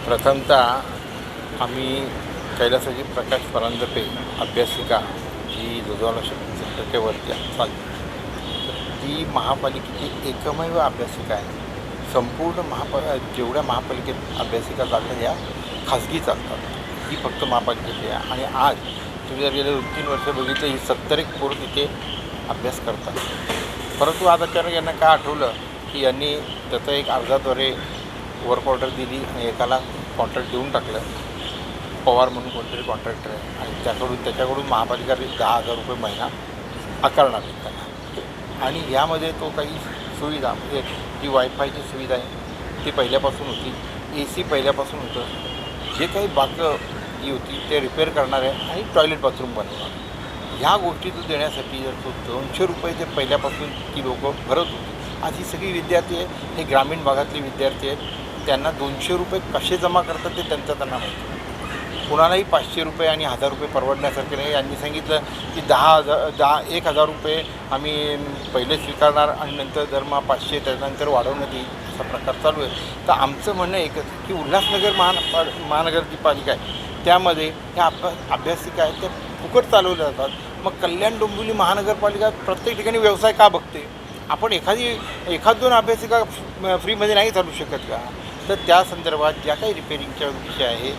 प्रथमतः आम्ही कैलासाची प्रकाश परांजपे अभ्यासिका जी लोजवाला शक्ती सेंटरच्या वरती चालते, ती महापालिकेची एकमेव अभ्यासिका आहे. संपूर्ण जेवढ्या महापालिकेत अभ्यासिका चालतात या खाजगी चालतात, ही फक्त महापालिकेची आहे. आणि आज तुम्ही जर गेले 2-3 वर्ष बघितलं, ही 70 एक पोरं तिथे अभ्यास करतात. परंतु आज अचानक यांना काय आठवलं की यांनी त्याचा एक अर्जाद्वारे वर्क ऑर्डर दिली आणि एकाला कॉन्ट्रॅक्ट देऊन टाकलं. पवार म्हणून कोणतरी कॉन्ट्रॅक्टर आहे आणि त्याच्याकडून महापालिका 10,000 रुपये महिना आकारणार आहे त्यांना. आणि यामध्ये तो काही सुविधा म्हणजे जी वायफायची सुविधा आहे ती पहिल्यापासून होती, AC पहिल्यापासून होतं, जे काही जी होती ते रिपेअर करणार आहे आणि टॉयलेट बाथरूम बनवणार. ह्या गोष्टी तो देण्यासाठी जर तो 200 रुपये जे पहिल्यापासून ती लोकं भरत होती, आज ही सगळी विद्यार्थी आहे, हे ग्रामीण भागातले विद्यार्थी आहेत, त्यांना 200 रुपये कसे जमा करतात ते त्यांना माहिती. कुणालाही 500 रुपये आणि 1000 रुपये परवडण्यासारखे नाही. यांनी सांगितलं की 1,000 रुपये आम्ही पहिले स्वीकारणार आणि नंतर जर मग 500 त्यानंतर वाढवण्यात येईल, असा प्रकार चालू आहे. तर आमचं म्हणणं एकच की उल्हासनगर महानगरची पालिका आहे, त्यामध्ये ह्या अभ्यासिका आहेत त्या फुकट चालवल्या जातात. मग कल्याण डोंबिवली महानगरपालिका प्रत्येक ठिकाणी व्यवसाय का बघते? आपण एखाद 2 अभ्यासिका फ्रीमध्ये नाही चालू शकत का? तर त्या संदर्भात ज्या काही रिपेअरिंगच्या विषय आहे,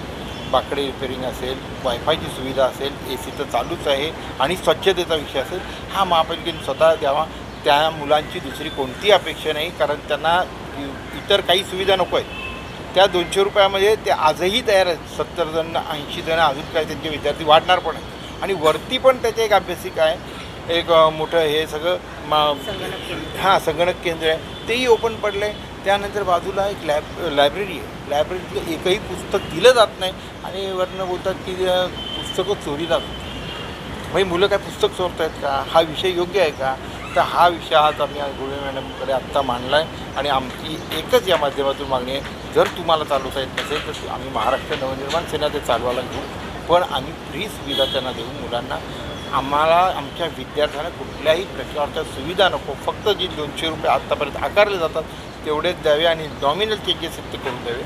बाकडे रिपेअरिंग असेल, वायफायची सुविधा असेल, AC तर चालूच आहे आणि स्वच्छतेचा विषय असेल, हा महापालिकेने स्वतः द्यावा. त्या मुलांची दुसरी कोणतीही अपेक्षा नाही, कारण त्यांना इतर काही सुविधा नको आहेत. त्या 200 रुपयामध्ये ते आजही तयार आहेत. 70 जण 80 जण अजून काय त्यांचे विद्यार्थी वाढणार पण आहेत. आणि वरती पण त्याचे एक अभ्यासिका आहे, एक मोठं हे सगळं संगणक केंद्र आहे, तेही ओपन पडलं आहे. त्यानंतर बाजूला एक लायब्ररी आहे, लायब्ररीतलं एकही पुस्तक दिलं जात नाही आणि वरनं बोलतात की पुस्तकं चोरीला जातात. म्हणजे मुलं काय पुस्तक चोरत आहेत का? हा विषय योग्य आहे का? तर हा विषय आज आम्ही गुळे मॅडमकडे आत्ता मांडला आहे आणि आमची एकच या माध्यमातून मागणी आहे, जर तुम्हाला चालवता येत नसेल तर आम्ही महाराष्ट्र नवनिर्माण सेना ते चालवायला घेऊ, पण आम्ही फ्री सुविधा त्यांना देऊ मुलांना. आम्हाला आमच्या विद्यार्थ्यांना कुठल्याही प्रकारच्या सुविधा नको, फक्त जी 200 रुपये आत्तापर्यंत आकारले जातात तेवढेच द्यावे आणि नॉमिनल चेंजेस ते करून द्यावे,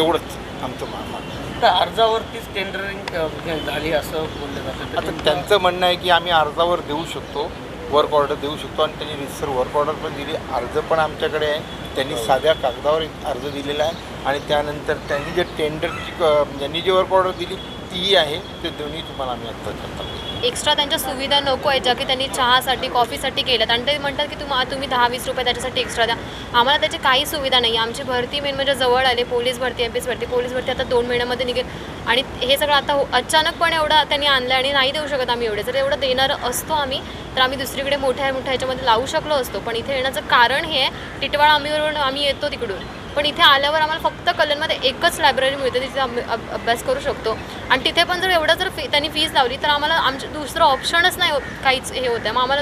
एवढंच आमचं मागणं. तर अर्जावरतीच टेंडरिंग झाली असं बोललं जातं. आता त्यांचं म्हणणं आहे की आम्ही अर्जावर देऊ शकतो, वर्क ऑर्डर देऊ शकतो आणि त्यांनी रिसर वर्क ऑर्डर पण दिली, अर्ज पण आमच्याकडे आहे. त्यांनी साध्या कागदावर एक अर्ज दिलेला आहे आणि त्यानंतर त्यांनी जे ज्यांनी जी वर्क ऑर्डर दिली ती आहे, ते दोन्ही तुम्हाला आम्ही आत्ता करतो. एक्स्ट्रा त्यांच्या सुविधा नको आहे, ज्या की त्यांनी चहासाठी कॉफीसाठी केल्यात आणि ते म्हणतात की तुम्ही 10-20 रुपये त्याच्यासाठी एक्स्ट्रा द्या. आम्हाला त्याची काही सुविधा नाही. आमची भरती मेन म्हणजे जवळ आले, पोलीस भरती, MPS भरती, पोलीस भरती आता 2 महिन्यामध्ये निघेल आणि हे सगळं आता अचानकपणे एवढं त्यांनी आणलं आणि नाही देऊ शकत आम्ही एवढे. जर एवढं देणारं असतो आम्ही तर आम्ही दुसरीकडे मोठ्या ह्याच्यामध्ये लावू शकलो असतो. पण इथे येण्याचं कारण हे आहे, टिटवाळा आम्ही येतो तिकडून, पण इथे आल्यावर आम्हाला फक्त कल्याणमध्ये एकच लायब्ररी मिळते, तिथे अभ्यास करू शकतो. आणि तिथे पण जर एवढं त्यांनी फीज लावली तर आम्हाला दुसरं ऑप्शनच नाही काहीच हे होतं. मग आम्हाला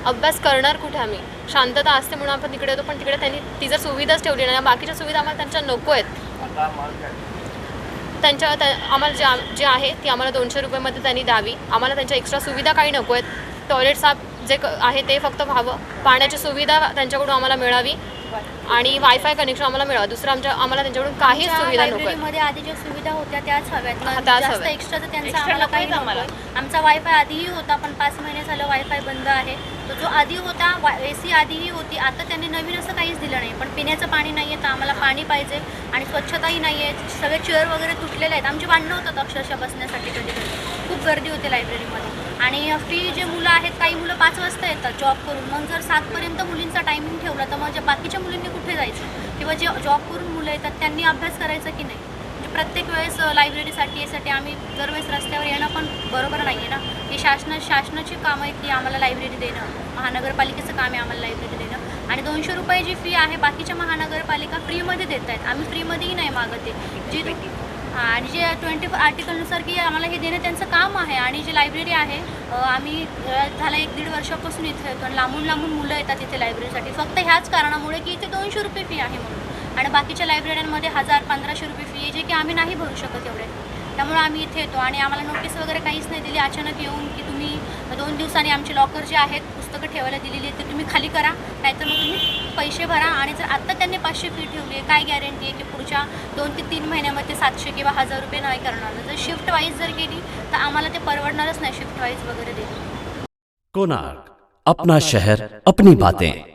अभ्यास करणार कुठे आम्ही? शांतता असते म्हणून आपण तिकडे येतो, पण तिकडे त्यांनी ती जर सुविधाच ठेवली नाही, बाकीच्या सुविधा आम्हाला त्यांच्या नको आहेत. आम्हाला जे आहे ती आम्हाला 200 रुपयामध्ये त्यांनी द्यावी. आम्हाला त्यांच्या एक्स्ट्रा सुविधा काही नको आहेत. टॉयलेट साफ जे आहे ते फक्त व्हावं, पाण्याची सुविधा त्यांच्याकडून आम्हाला मिळावी आणि वायफाय कनेक्शन आम्हाला मिळावं. दुसरं आम्हाला त्यांच्याकडून काहीच सुविधा नको आहे. मध्ये आधी ज्या सुविधा होत्या त्याच हव्यात, जास्त एक्स्ट्राचं त्यांचं आम्हाला काही नको. आमचा वायफाय आधीही होता, पण 5 महिने झालं वायफाय बंद आहे. तो जो आधी होता AC आधीही होती, आता त्यांनी नवीन असं काहीच दिलं नाही. पण पिण्याचं पाणी नाही आहे, तर आम्हाला पाणी पाहिजे आणि स्वच्छताही नाही आहे. सगळे चेअर वगैरे तुटलेले आहेत. आमची भांडणं होतात अक्षरशः बसण्यासाठी, कधी खूप गर्दी होते लायब्ररीमध्ये. आणि फ्री जे मुलं आहेत, काही मुलं 5 वाजता येतात जॉब करून, मग जर 7पर्यंत मुलींचा टायमिंग ठेवला तर मग बाकीच्या मुलींनी कुठे जायचं? किंवा जे जॉब करून मुलं येतात त्यांनी अभ्यास करायचा की नाही? म्हणजे प्रत्येक वेळेस लायब्ररीसाठी यासाठी आम्ही दरवेळेस रस्त्यावर येणं पण बरोबर नाही आहे ना. ही शासनाची कामं आहे की आम्हाला लायब्ररी देणं, महानगरपालिकेचं काम आहे आम्हाला लायब्ररी देणं. आणि 200 रुपये जी फी आहे बाकीच्या महानगरपालिका फ्रीमध्ये देत आहेत, आम्ही फ्रीमध्येही नाही मागत आहे. जी आणि जे 24 आर्टिकलनुसार की आम्हाला हे देणं त्यांचं काम आहे. आणि जी लायब्ररी आहे, आम्ही झाला 1-1.5 वर्षापासून इथे येतो आणि लांबून मुलं येतात इथे लायब्ररीसाठी, फक्त ह्याच कारणामुळे की इथे 200 रुपये फी आहे म्हणून. आणि बाकीच्या लायब्ररीमध्ये 1000-1500 रुपये फी आहे, जे की आम्ही नाही भरू शकत एवढे. त्यामुळे आम्ही इथे येतो आणि आम्हाला नोटीस वगैरे काहीच नाही दिली. अचानक येऊन की तुम्ही 2 दिवसांनी आमचे लॉकर जे आहेत पुस्तकं ठेवायला दिलेली आहेत ते तुम्ही खाली करा, नाहीतर मग तुम्ही पैसे भरा. आणि जर आत्ता त्यांनी 500 फी ठेवली आहे, काय गॅरंटी आहे की पुढच्या 2 ते 3 महिन्यामध्ये 700 किंवा 1000 रुपये नाही करणार. जर शिफ्ट वाईज जर गेली तर आम्हाला ते परवडणारच नाही शिफ्ट वाईज वगैरे देणं. कोणार्क, अपना शहर अपनी बातें.